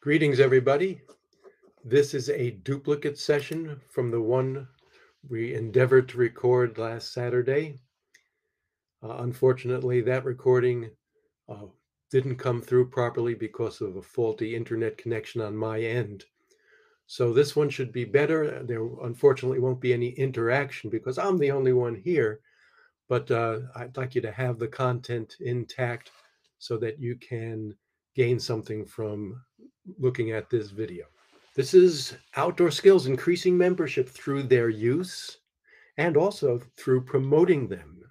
Greetings, everybody. This is a duplicate session from the one we endeavored to record last Saturday. Unfortunately, that recording didn't come through properly because of a faulty internet connection on my end. So this one should be better. There unfortunately won't be any interaction because I'm the only one here, but I'd like you to have the content intact so that you can gain something from looking at this video. This is Outdoor Skills increasing membership through their use and also through promoting them.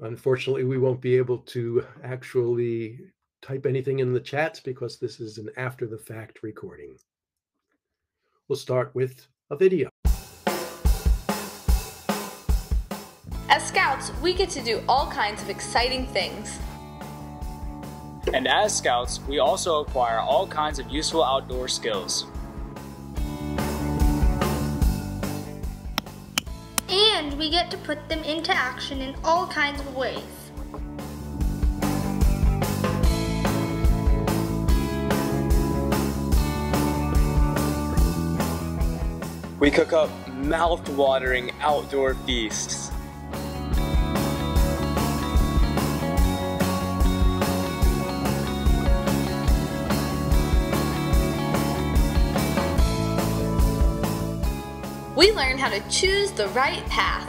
Unfortunately, we won't be able to actually type anything in the chats because this is an after-the-fact recording. We'll start with a video. As Scouts, we get to do all kinds of exciting things. And as Scouts, we also acquire all kinds of useful outdoor skills. And we get to put them into action in all kinds of ways. We cook up mouth-watering outdoor feasts. We learn how to choose the right path.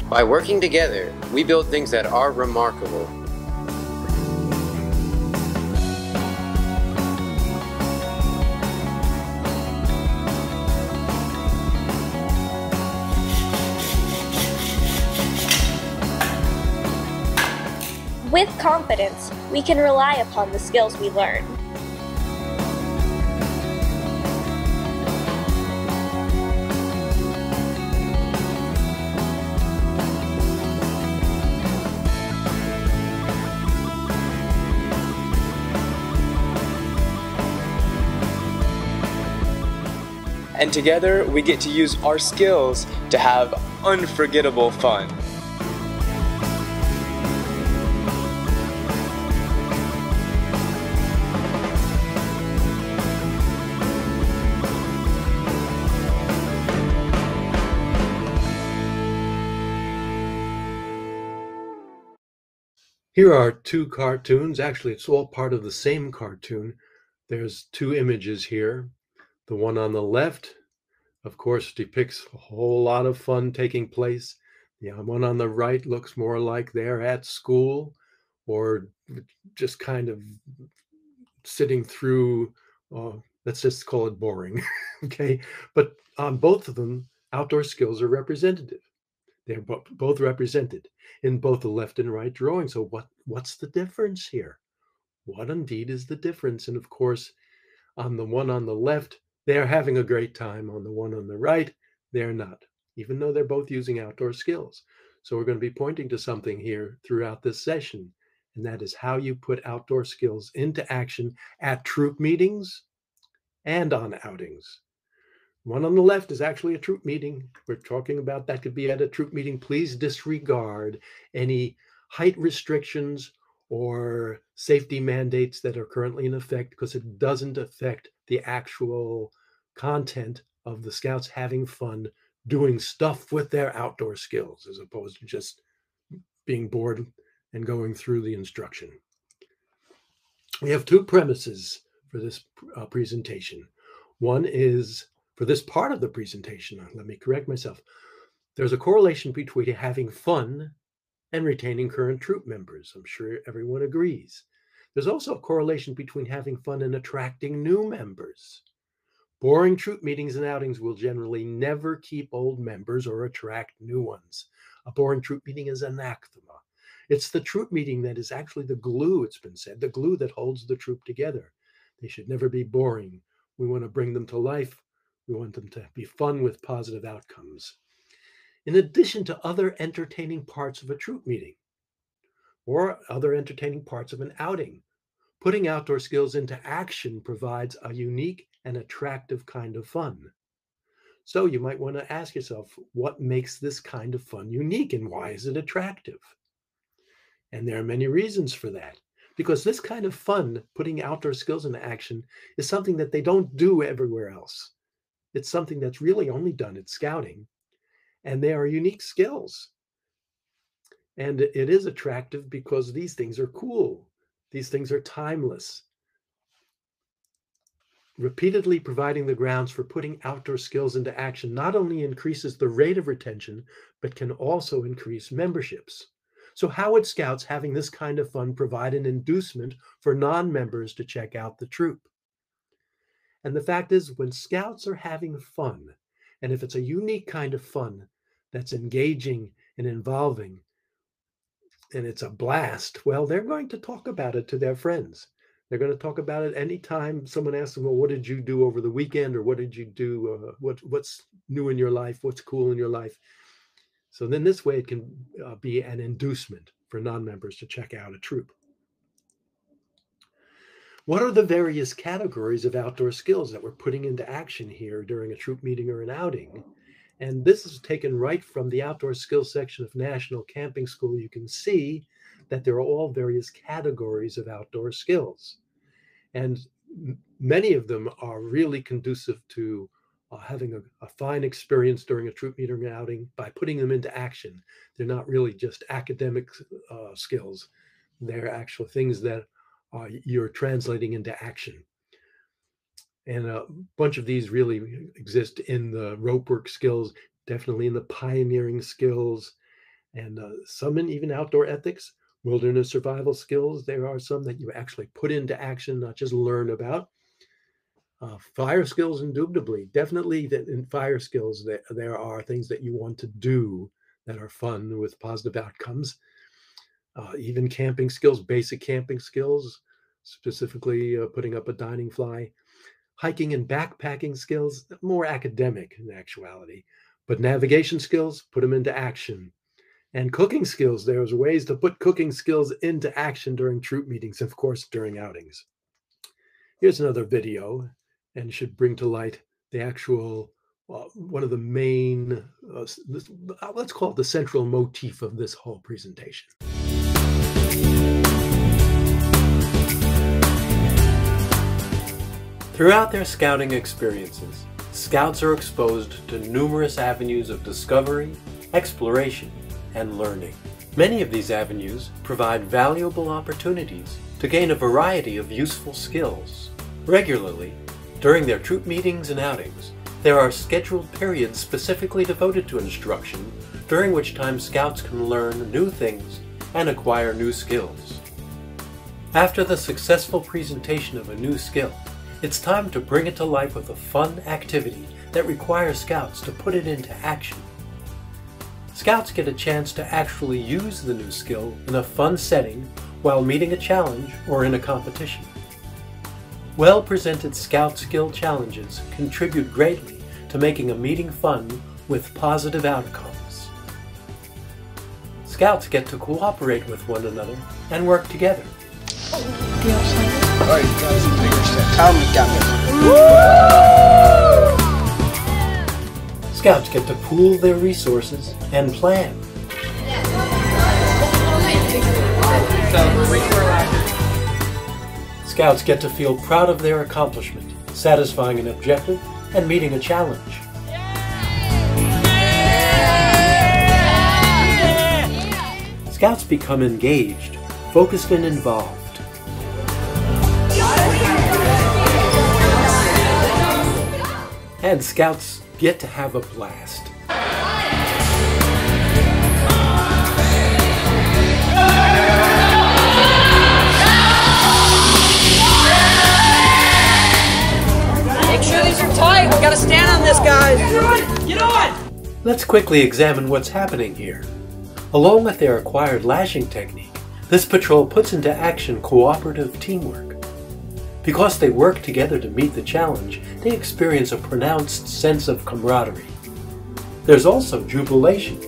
By working together, we build things that are remarkable. With confidence, we can rely upon the skills we learn. And together, we get to use our skills to have unforgettable fun. Here are two cartoons. Actually, it's all part of the same cartoon. There's two images here. The one on the left, of course, depicts a whole lot of fun taking place. The one on the right looks more like they're at school or just kind of sitting through, let's just call it boring, okay? But on both of them, outdoor skills are representative. They're both represented in both the left and right drawing. So what's the difference here? What indeed is the difference? And of course, on the one on the left, they're having a great time. On the one on the right, they're not, even though they're both using outdoor skills. So we're going to be pointing to something here throughout this session, and that is how you put outdoor skills into action at troop meetings and on outings. One on the left is actually a troop meeting. We're talking about that could be at a troop meeting. Please disregard any height restrictions or safety mandates that are currently in effect because it doesn't affect the actual content of the Scouts having fun doing stuff with their outdoor skills as opposed to just being bored and going through the instruction. We have two premises for this presentation. One is for this part of the presentation, let me correct myself. There's a correlation between having fun and retaining current troop members. I'm sure everyone agrees. There's also a correlation between having fun and attracting new members. Boring troop meetings and outings will generally never keep old members or attract new ones. A boring troop meeting is anathema. It's the troop meeting that is actually the glue, it's been said, the glue that holds the troop together. They should never be boring. We want to bring them to life. We want them to be fun with positive outcomes. In addition to other entertaining parts of a troop meeting, or other entertaining parts of an outing. Putting outdoor skills into action provides a unique and attractive kind of fun. So you might want to ask yourself, what makes this kind of fun unique and why is it attractive? And there are many reasons for that, because this kind of fun, putting outdoor skills into action, is something that they don't do everywhere else. It's something that's really only done at Scouting, and they are unique skills. And it is attractive because these things are cool. These things are timeless. Repeatedly providing the grounds for putting outdoor skills into action not only increases the rate of retention, but can also increase memberships. So how would Scouts having this kind of fun provide an inducement for non-members to check out the troop? And the fact is, when Scouts are having fun, and if it's a unique kind of fun that's engaging and involving, and it's a blast, well, they're going to talk about it to their friends. They're going to talk about it anytime someone asks them, well, what did you do over the weekend? Or what did you do? What's new in your life? What's cool in your life? So then this way it can be an inducement for non-members to check out a troop. What are the various categories of outdoor skills that we're putting into action here during a troop meeting or an outing? And this is taken right from the outdoor skills section of National Camping School. You can see that there are all various categories of outdoor skills. And many of them are really conducive to having a fine experience during a troop meeting or outing by putting them into action. They're not really just academic skills. They're actual things that you're translating into action. And a bunch of these really exist in the rope work skills, definitely in the pioneering skills, and some in even outdoor ethics, wilderness survival skills. There are some that you actually put into action, not just learn about. Fire skills, indubitably. Definitely that in fire skills, there are things that you want to do that are fun with positive outcomes. Even camping skills, basic camping skills, specifically putting up a dining fly. Hiking and backpacking skills, more academic in actuality, but navigation skills, put them into action. And cooking skills, there's ways to put cooking skills into action during troop meetings, of course, during outings. Here's another video, and should bring to light the actual, one of the main, let's call it the central motif of this whole presentation. Throughout their scouting experiences, Scouts are exposed to numerous avenues of discovery, exploration, and learning. Many of these avenues provide valuable opportunities to gain a variety of useful skills. Regularly, during their troop meetings and outings, there are scheduled periods specifically devoted to instruction, during which time Scouts can learn new things and acquire new skills. After the successful presentation of a new skill, it's time to bring it to life with a fun activity that requires Scouts to put it into action. Scouts get a chance to actually use the new skill in a fun setting while meeting a challenge or in a competition. Well-presented Scout skill challenges contribute greatly to making a meeting fun with positive outcomes. Scouts get to cooperate with one another and work together. Alright, you got some bigger stuff. Tom got this. Scouts get to pool their resources and plan. Scouts get to feel proud of their accomplishment, satisfying an objective, and meeting a challenge. Scouts become engaged, focused, and involved. And Scouts get to have a blast. Make sure these are tight. We gotta stand on this, guys. Get on! Let's quickly examine what's happening here. Along with their acquired lashing technique, this patrol puts into action cooperative teamwork. Because they work together to meet the challenge, they experience a pronounced sense of camaraderie. There's also jubilation.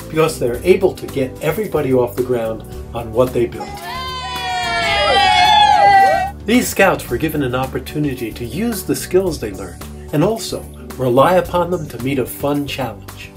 because they're able to get everybody off the ground on what they built. These scouts were given an opportunity to use the skills they learned and also rely upon them to meet a fun challenge.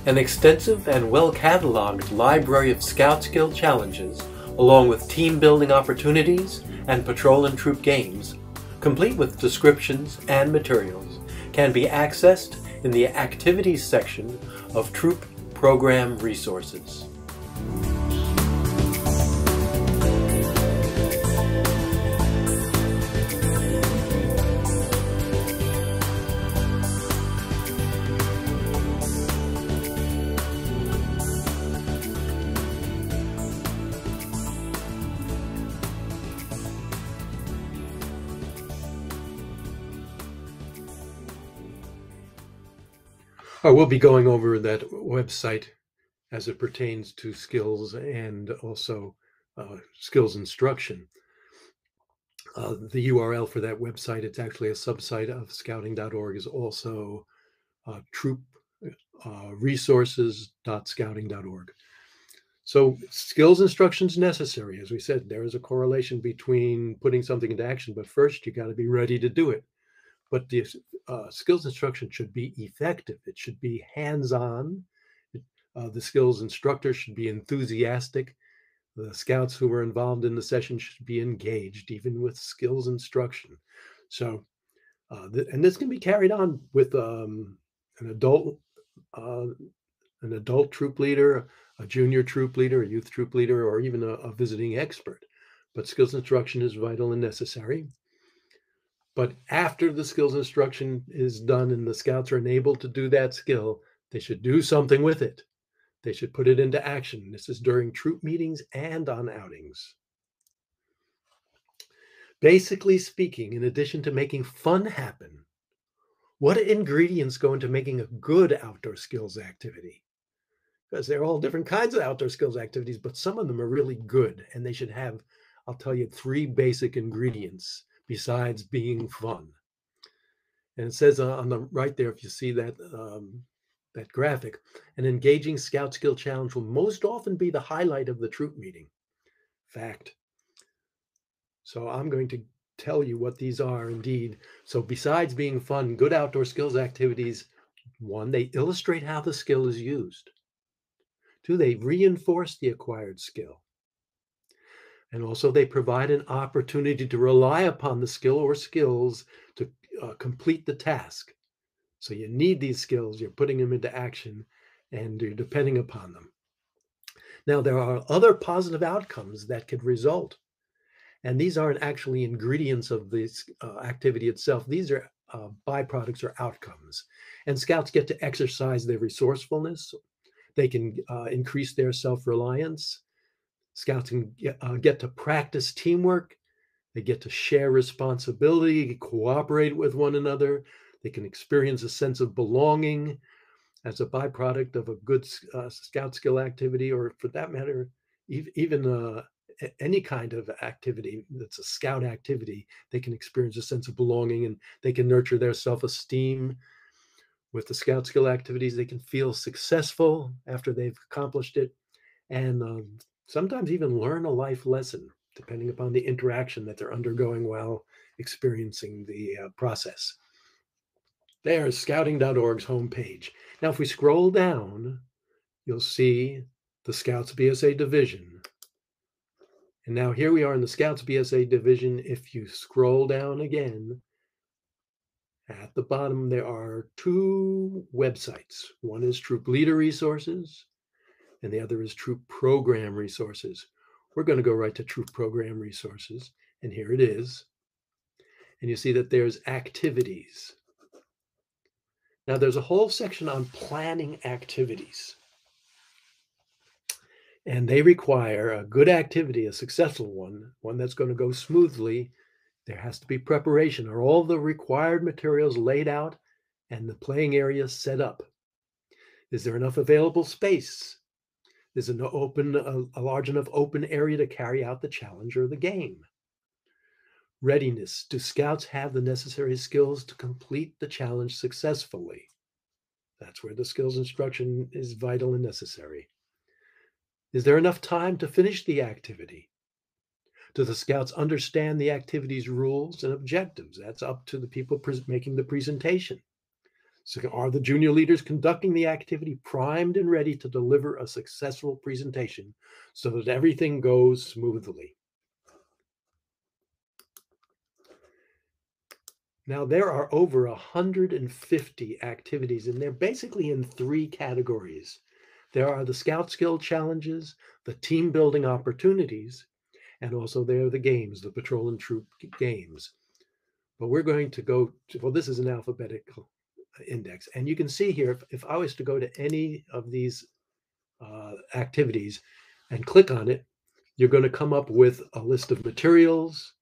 An extensive and well-cataloged library of Scout skill challenges, along with team-building opportunities and patrol and troop games, complete with descriptions and materials, can be accessed in the Activities section of Troop Program Resources. We'll be going over that website as it pertains to skills and also skills instruction. The URL for that website, it's actually a subsite of scouting.org, is also troop.resources.scouting.org. So skills instruction is necessary. As we said, there is a correlation between putting something into action, but first you got to be ready to do it. But the skills instruction should be effective. It should be hands-on. The skills instructor should be enthusiastic. The scouts who were involved in the session should be engaged, even with skills instruction. So, and this can be carried on with an adult troop leader, a junior troop leader, a youth troop leader, or even a visiting expert. But skills instruction is vital and necessary. But after the skills instruction is done and the scouts are enabled to do that skill, they should do something with it. They should put it into action. This is during troop meetings and on outings. Basically speaking, in addition to making fun happen, what ingredients go into making a good outdoor skills activity? Because there are all different kinds of outdoor skills activities, but some of them are really good, and they should have, I'll tell you, 3 basic ingredients besides being fun. And it says on the right there, if you see that that graphic, an engaging scout skill challenge will most often be the highlight of the troop meeting. Fact. So I'm going to tell you what these are indeed. So besides being fun, good outdoor skills activities, 1, they illustrate how the skill is used. 2, they reinforce the acquired skill. And also they provide an opportunity to rely upon the skill or skills to complete the task. So you need these skills, you're putting them into action, and you're depending upon them. Now, there are other positive outcomes that could result. And these aren't actually ingredients of this activity itself. These are byproducts or outcomes. And scouts get to exercise their resourcefulness. They can increase their self-reliance. Scouts can get to practice teamwork. They get to share responsibility, cooperate with one another. They can experience a sense of belonging as a byproduct of a good scout skill activity, or for that matter, even any kind of activity that's a scout activity. They can experience a sense of belonging, and they can nurture their self-esteem. With the scout skill activities, they can feel successful after they've accomplished it, and sometimes even learn a life lesson, depending upon the interaction that they're undergoing while experiencing the process. There's scouting.org's homepage. Now, if we scroll down, you'll see the Scouts BSA division. And now here we are in the Scouts BSA division. If you scroll down again, at the bottom, there are 2 websites. One is Troop Leader Resources, and the other is Troop Program Resources. We're going to go right to Troop Program Resources, and here it is. And you see that there's activities. Now, there's a whole section on planning activities. And they require a good activity, a successful one that's going to go smoothly. There has to be preparation. Are all the required materials laid out and the playing area set up? Is there enough available space? Is it a large enough open area to carry out the challenge or the game? Readiness. Do scouts have the necessary skills to complete the challenge successfully? That's where the skills instruction is vital and necessary. Is there enough time to finish the activity? Do the scouts understand the activity's rules and objectives? That's up to the people making the presentation. So are the junior leaders conducting the activity primed and ready to deliver a successful presentation so that everything goes smoothly? Now, there are over 150 activities, and they're basically in 3 categories. There are the Scout Skill Challenges, the Team Building Opportunities, and also there are the games, the Patrol and Troop games. But we're going to go to, well, this is an alphabetical index. And you can see here, if I was to go to any of these activities and click on it, you're going to come up with a list of materials,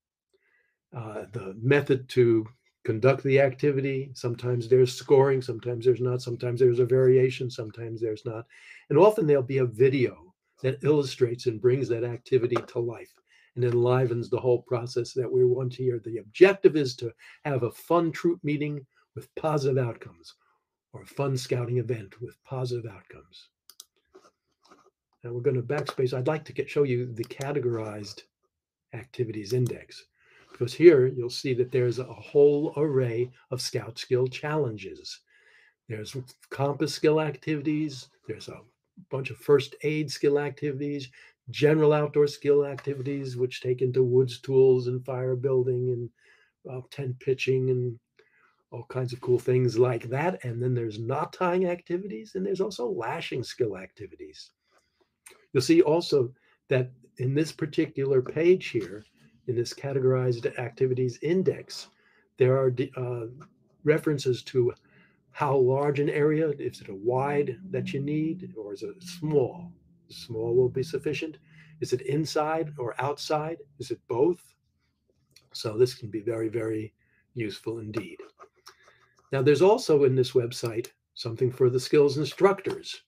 the method to conduct the activity. Sometimes there's scoring, sometimes there's not, sometimes there's a variation, sometimes there's not. And often there'll be a video that illustrates and brings that activity to life and enlivens the whole process that we want here. The objective is to have a fun troop meeting with positive outcomes, or a fun scouting event with positive outcomes. Now we're going to backspace. I'd like to show you the categorized activities index, because here you'll see that there's a whole array of Scout Skill Challenges. There's compass skill activities, there's a bunch of first aid skill activities, general outdoor skill activities, which take into woods tools and fire building and tent pitching and all kinds of cool things like that. And then there's knot tying activities, and there's also lashing skill activities. You'll see also that in this particular page here, in this categorized activities index, there are references to how large an area. Is it a wide that you need, or is it small? Small will be sufficient. Is it inside or outside? Is it both? So this can be very, very useful indeed. Now, there's also in this website something for the skills instructors.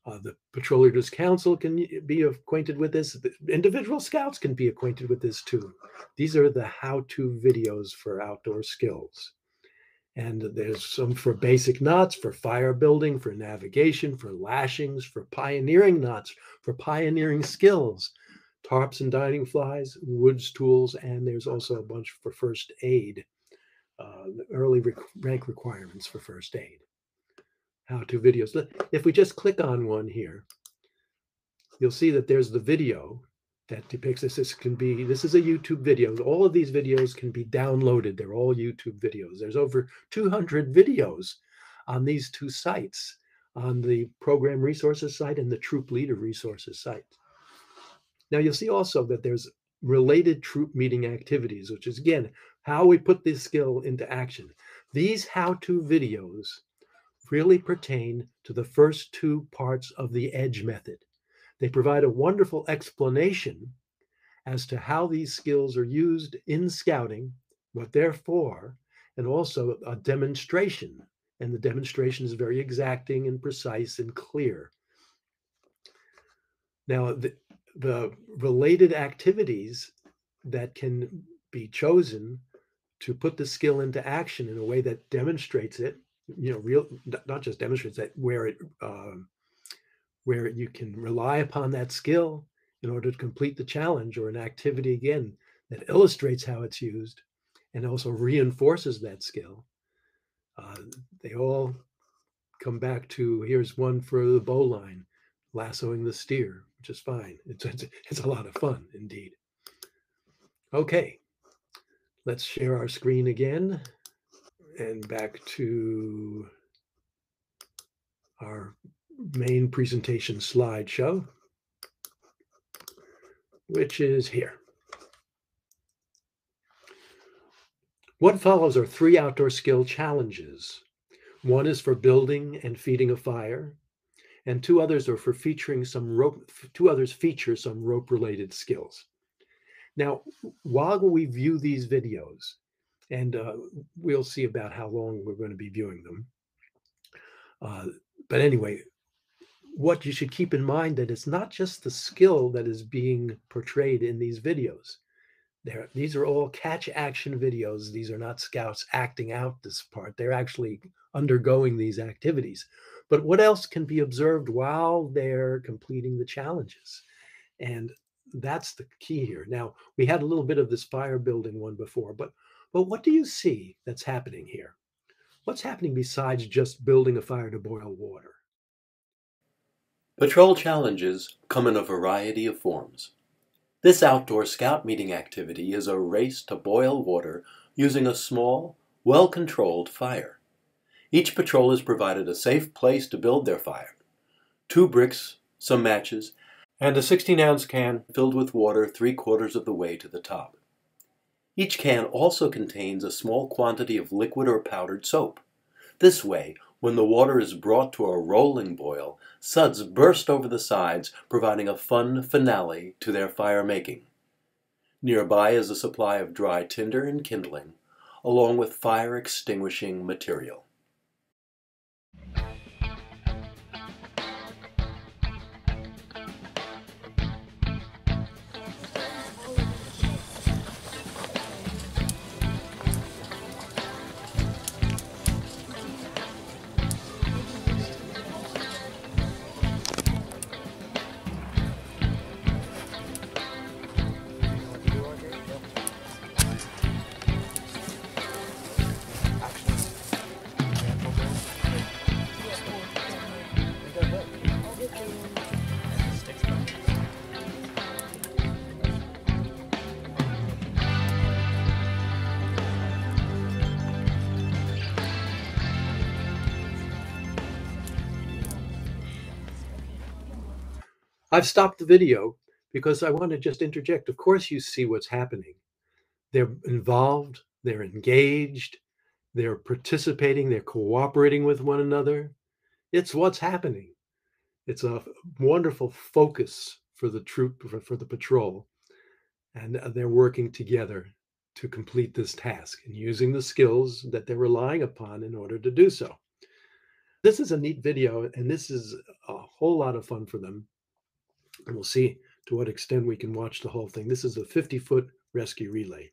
The Patrol Leaders Council can be acquainted with this. The individual scouts can be acquainted with this too. These are the how-to videos for outdoor skills. And there's some for basic knots, for fire building, for navigation, for lashings, for pioneering knots, for pioneering skills, tarps and dining flies, woods tools, and there's also a bunch for first aid, early rank requirements for first aid. How-to videos. If we just click on one here, you'll see that there's the video that depicts this. This is a YouTube video. All of these videos can be downloaded. They're all YouTube videos. There's over 200 videos on these 2 sites, on the Program Resources site and the Troop Leader Resources site. Now you'll see also that there's related troop meeting activities, which is again, how we put this skill into action. These how-to videos really pertain to the first 2 parts of the EDGE method. They provide a wonderful explanation as to how these skills are used in scouting, what they're for, and also a demonstration. And the demonstration is very exacting and precise and clear. Now, the related activities that can be chosen to put the skill into action in a way that demonstrates it, not just demonstrates that, where you can rely upon that skill in order to complete the challenge, or an activity, again, that illustrates how it's used and also reinforces that skill. They all come back to, here's one for the bowline, lassoing the steer, which is fine. It's a lot of fun indeed. Okay, let's share our screen again and back to our main presentation slideshow, which is here. What follows are 3 outdoor skill challenges. One is for building and feeding a fire, and 2 others are for featuring some rope. 2 others feature some rope-related skills. Now, while we view these videos, and we'll see about how long we're going to be viewing them, but anyway, what you should keep in mind that it's not just the skill that is being portrayed in these videos. These are all catch action videos. These are not scouts acting out this part. They're actually undergoing these activities. But what else can be observed while they're completing the challenges? And that's the key here. Now, we had a little bit of this fire building one before, but what do you see that's happening here? What's happening besides just building a fire to boil water? Patrol challenges come in a variety of forms. This outdoor scout meeting activity is a race to boil water using a small, well-controlled fire. Each patrol is provided a safe place to build their fire. 2 bricks, some matches, and a 16-ounce can filled with water 3/4 of the way to the top. Each can also contains a small quantity of liquid or powdered soap. This way, when the water is brought to a rolling boil, suds burst over the sides, providing a fun finale to their fire making. Nearby is a supply of dry tinder and kindling, along with fire extinguishing material. I've stopped the video because I want to just interject. Of course, you see what's happening. They're involved, they're engaged, they're participating, they're cooperating with one another. It's what's happening. It's a wonderful focus for the troop, for the patrol. And they're working together to complete this task and using the skills that they're relying upon in order to do so. This is a neat video, and this is a whole lot of fun for them. And we'll see to what extent we can watch the whole thing. This is a 50-foot rescue relay.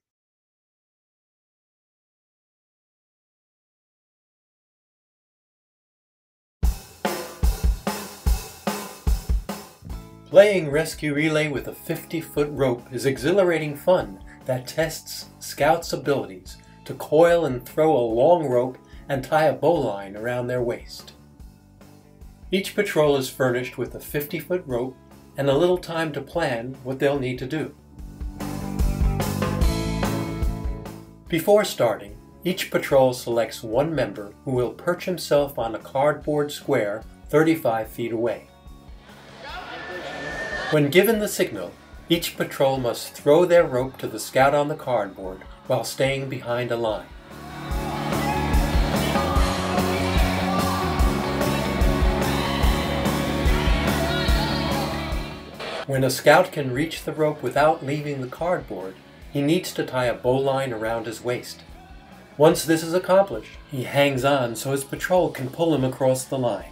Playing rescue relay with a 50-foot rope is exhilarating fun that tests scouts' abilities to coil and throw a long rope and tie a bowline around their waist. Each patrol is furnished with a 50-foot rope and a little time to plan what they'll need to do. Before starting, each patrol selects one member who will perch himself on a cardboard square 35 feet away. When given the signal, each patrol must throw their rope to the scout on the cardboard while staying behind a line. When a scout can reach the rope without leaving the cardboard, he needs to tie a bowline around his waist. Once this is accomplished, he hangs on so his patrol can pull him across the line.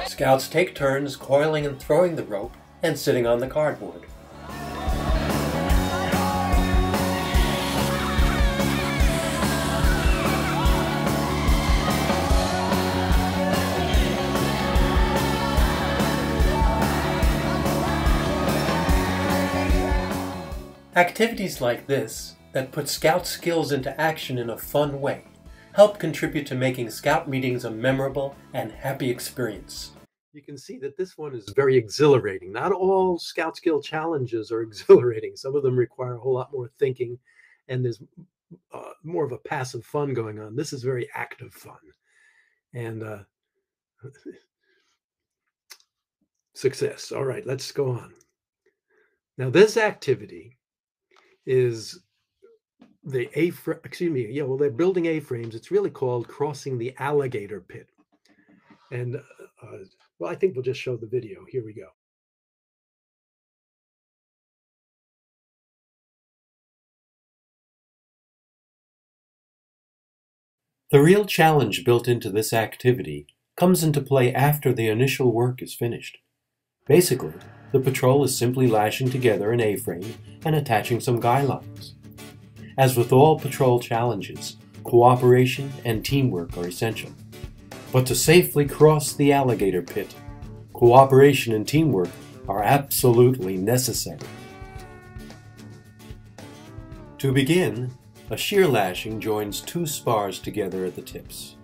Scouts take turns coiling and throwing the rope and sitting on the cardboard. Activities like this, that put Scout skills into action in a fun way, help contribute to making Scout meetings a memorable and happy experience. You can see that this one is very exhilarating. Not all Scout skill challenges are exhilarating. Some of them require a whole lot more thinking, and there's more of a passive fun going on. This is very active fun. And success. All right, let's go on. Now, this activity is the they're building A-frames. It's really called crossing the alligator pit. And Well, I think we'll just show the video. Here we go. The real challenge built into this activity comes into play after the initial work is finished. Basically, the patrol is simply lashing together an A-frame and attaching some guy lines. As with all patrol challenges, cooperation and teamwork are essential. But to safely cross the alligator pit, cooperation and teamwork are absolutely necessary. To begin, a shear lashing joins two spars together at the tips.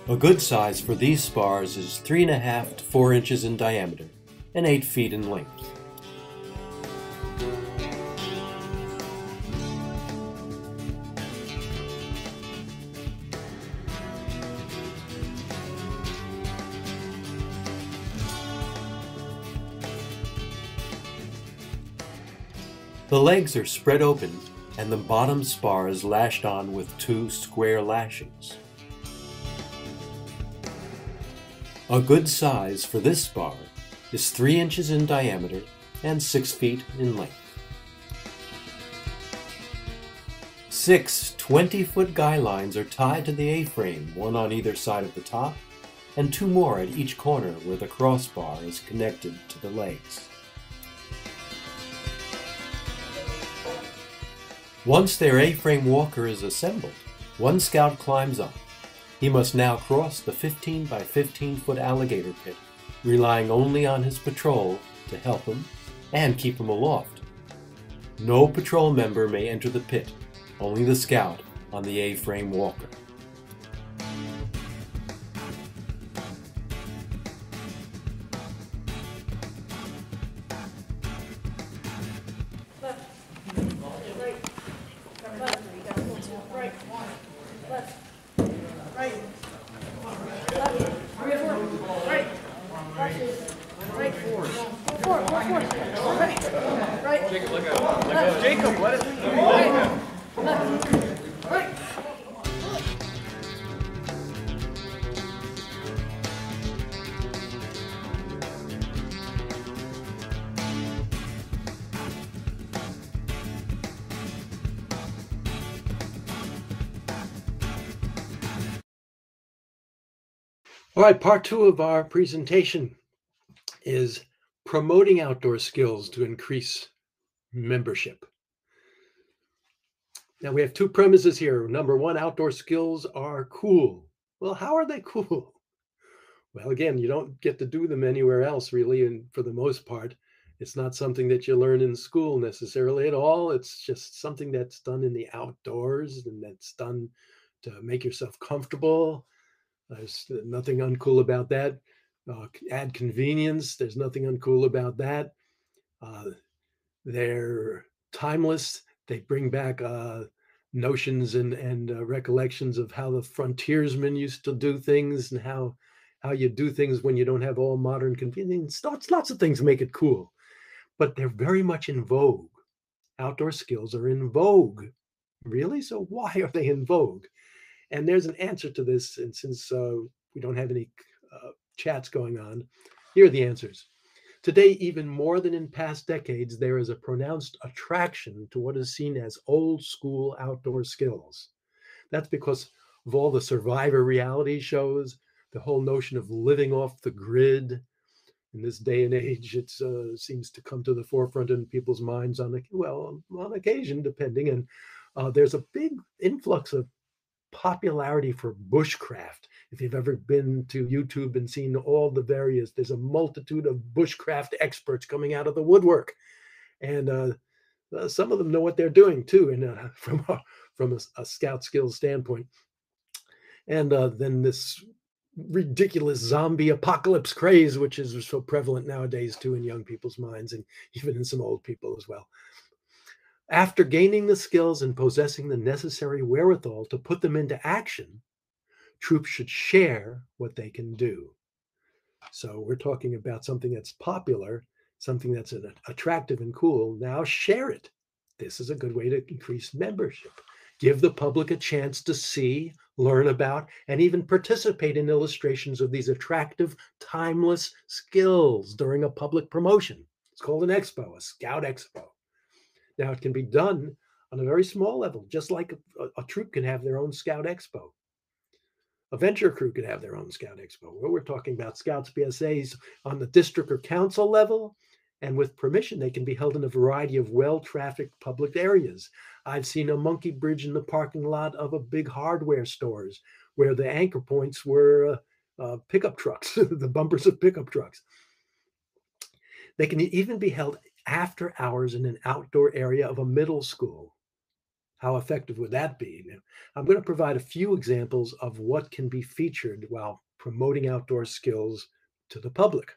A good size for these spars is 3.5 to 4 inches in diameter and 8 feet in length. The legs are spread open and the bottom spar is lashed on with 2 square lashings. A good size for this spar is 3 inches in diameter and 6 feet in length. 6 20-foot guy lines are tied to the A-frame, one on either side of the top, and 2 more at each corner where the crossbar is connected to the legs. Once their A-frame walker is assembled, one scout climbs up. He must now cross the 15 by 15 foot alligator pit, relying only on his patrol to help him and keep him aloft. No patrol member may enter the pit, only the scout on the A-frame walker. Jacob, what is All right, part 2 of our presentation is promoting outdoor skills to increase membership. Now we have 2 premises here. Number 1, outdoor skills are cool. Well, how are they cool? Well, again, you don't get to do them anywhere else really, and for the most part, it's not something that you learn in school necessarily at all. It's just something that's done in the outdoors and that's done to make yourself comfortable. There's nothing uncool about that. Add convenience. There's nothing uncool about that. They're timeless. They bring back notions and recollections of how the frontiersmen used to do things and how you do things when you don't have all modern convenience. Lots of things make it cool, but they're very much in vogue. Outdoor skills are in vogue. Really? So why are they in vogue? And there's an answer to this. And since we don't have any chats going on, here are the answers. Today, even more than in past decades, there is a pronounced attraction to what is seen as old school outdoor skills. That's because of all the survivor reality shows, the whole notion of living off the grid. In this day and age, it seems to come to the forefront in people's minds on occasion, depending. And there's a big influx of popularity for bushcraft. If you've ever been to YouTube and seen all the various, there's a multitude of bushcraft experts coming out of the woodwork, and some of them know what they're doing too, and from a scout skills standpoint. And then this ridiculous zombie apocalypse craze, which is so prevalent nowadays too in young people's minds and even in some old people as well. After gaining the skills and possessing the necessary wherewithal to put them into action, troops should share what they can do. So we're talking about something that's popular, something that's attractive and cool. Now share it. This is a good way to increase membership. Give the public a chance to see, learn about, and even participate in illustrations of these attractive, timeless skills during a public promotion. It's called an expo, a Scout Expo. Now, it can be done on a very small level, just like a troop can have their own Scout Expo. A venture crew could have their own Scout Expo. Well, we're talking about Scouts PSAs on the district or council level, and with permission, they can be held in a variety of well-trafficked public areas. I've seen a monkey bridge in the parking lot of a big hardware stores where the anchor points were pickup trucks, the bumpers of pickup trucks. They can even be held after hours in an outdoor area of a middle school. How effective would that be? I'm going to provide a few examples of what can be featured while promoting outdoor skills to the public.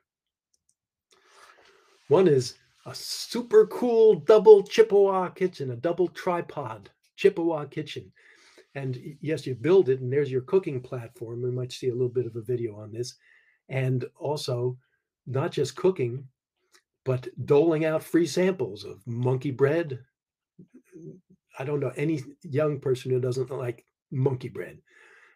One is a super cool double Chippewa kitchen, a double tripod Chippewa kitchen. And yes, you build it, and there's your cooking platform. We might see a little bit of a video on this. And also, not just cooking, but doling out free samples of monkey bread. I don't know any young person who doesn't like monkey bread.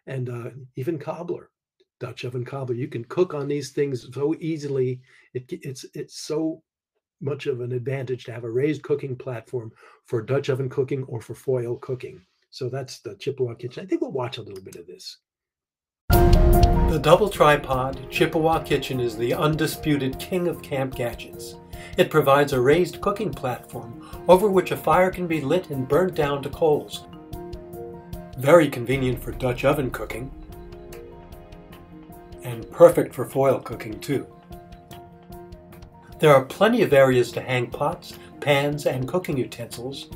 And even cobbler, Dutch oven cobbler. You can cook on these things so easily. It's so much of an advantage to have a raised cooking platform for Dutch oven cooking or for foil cooking. So that's the Chippewa kitchen. I think we'll watch a little bit of this. The double tripod Chippewa kitchen is the undisputed king of camp gadgets. It provides a raised cooking platform over which a fire can be lit and burnt down to coals. Very convenient for Dutch oven cooking, and perfect for foil cooking too. There are plenty of areas to hang pots, pans, and cooking utensils.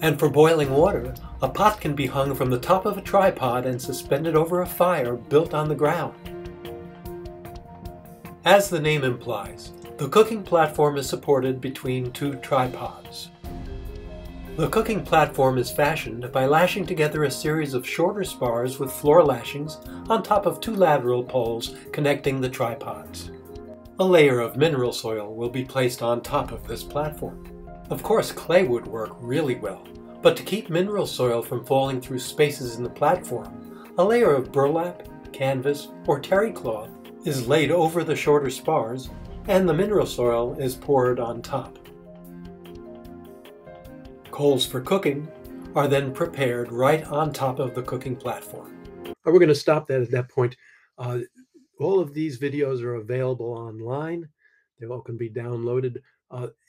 And for boiling water, a pot can be hung from the top of a tripod and suspended over a fire built on the ground. As the name implies, the cooking platform is supported between two tripods. The cooking platform is fashioned by lashing together a series of shorter spars with floor lashings on top of two lateral poles connecting the tripods. A layer of mineral soil will be placed on top of this platform. Of course, clay would work really well, but to keep mineral soil from falling through spaces in the platform, a layer of burlap, canvas, or terry cloth is laid over the shorter spars, and the mineral soil is poured on top. Coals for cooking are then prepared right on top of the cooking platform. We're going to stop that at that point. All of these videos are available online. They all can be downloaded.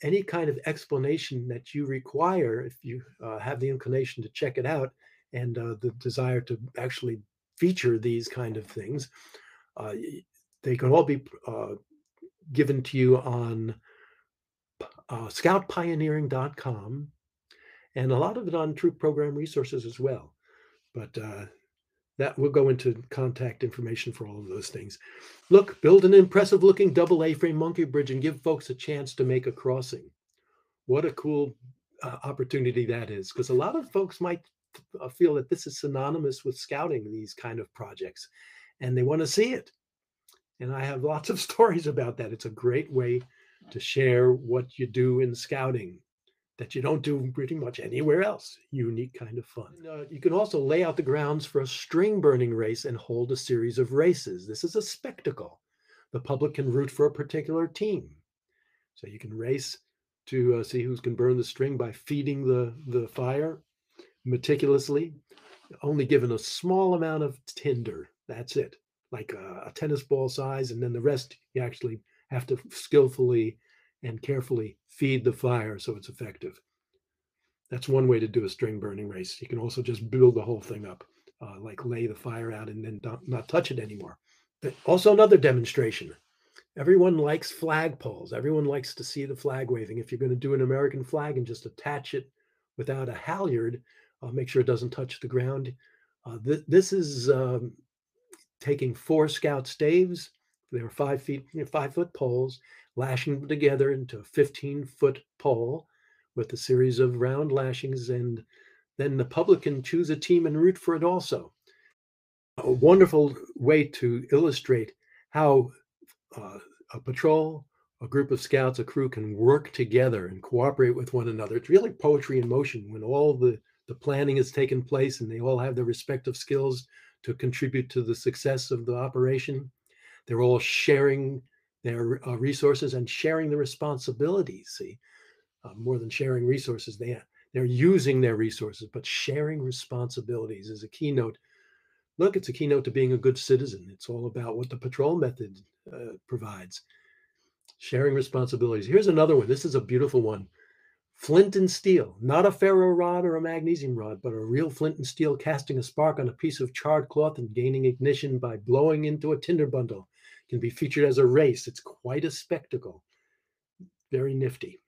Any kind of explanation that you require, if you have the inclination to check it out and the desire to actually feature these kind of things, they can all be given to you on scoutpioneering.com, and a lot of it on Troop Program Resources as well. But that will go into contact information for all of those things. Look, build an impressive looking double A-frame monkey bridge and give folks a chance to make a crossing. What a cool opportunity that is, because a lot of folks might feel that this is synonymous with scouting, these kind of projects, and they want to see it. And I have lots of stories about that. It's a great way to share what you do in scouting that you don't do pretty much anywhere else. Unique kind of fun. You can also lay out the grounds for a string burning race and hold a series of races. This is a spectacle. The public can root for a particular team. So you can race to see who can burn the string by feeding the fire meticulously, only given a small amount of tinder. That's it, like a tennis ball size, and then the rest you actually have to skillfully and carefully feed the fire so it's effective. That's one way to do a string burning race. You can also just build the whole thing up, like lay the fire out and then not touch it anymore. But also another demonstration. Everyone likes flagpoles. Everyone likes to see the flag waving. If you're going to do an American flag and just attach it without a halyard, make sure it doesn't touch the ground. This is taking 4 Scout staves. They were 5-foot poles, lashing them together into a 15-foot pole with a series of round lashings, and then the public can choose a team and root for it also. A wonderful way to illustrate how a patrol, a group of scouts, a crew can work together and cooperate with one another. It's really poetry in motion when all the the planning has taken place and they all have their respective skills to contribute to the success of the operation. They're all sharing their resources and sharing the responsibilities. See, more than sharing resources, they're using their resources, but sharing responsibilities is a keynote. Look, it's a keynote to being a good citizen. It's all about what the patrol method provides. Sharing responsibilities. Here's another one. This is a beautiful one. Flint and steel, not a ferro rod or a magnesium rod, but a real flint and steel casting a spark on a piece of charred cloth and gaining ignition by blowing into a tinder bundle. Can be featured as a race. It's quite a spectacle. Very nifty.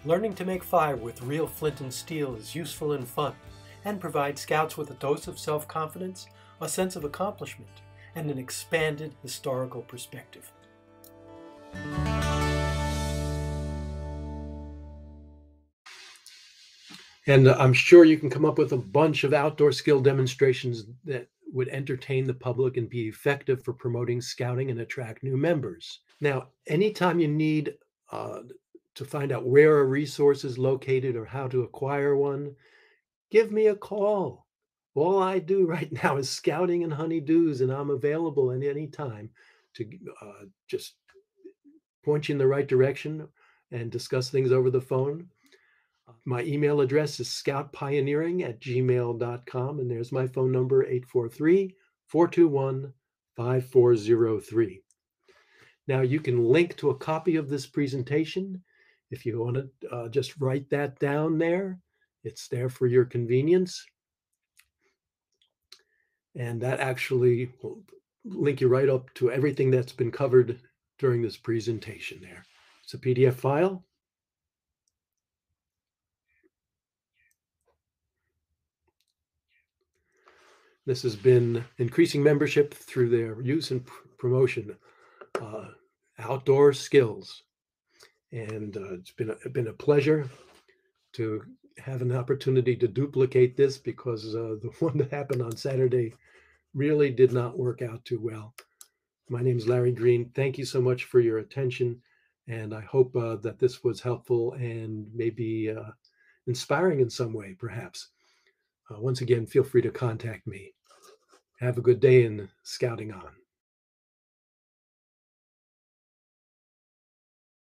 Learning to make fire with real flint and steel is useful and fun, and provides Scouts with a dose of self-confidence, a sense of accomplishment, and an expanded historical perspective. And I'm sure you can come up with a bunch of outdoor skill demonstrations that would entertain the public and be effective for promoting Scouting and attract new members. Now, anytime you need to find out where a resource is located or how to acquire one, give me a call. All I do right now is Scouting and honeydews, and I'm available at any time to just point you in the right direction and discuss things over the phone. My email address is scoutpioneering@gmail.com, and there's my phone number, 843-421-5403. Now, you can link to a copy of this presentation. If you want to just write that down there, it's there for your convenience. And that actually will link you right up to everything that's been covered during this presentation there. It's a PDF file. This has been increasing membership through their use and promotion, outdoor skills. And it's been a pleasure to have an opportunity to duplicate this, because the one that happened on Saturday really did not work out too well. My name is Larry Green. Thank you so much for your attention, and I hope that this was helpful and maybe inspiring in some way, perhaps. Once again, feel free to contact me. Have a good day and Scouting on.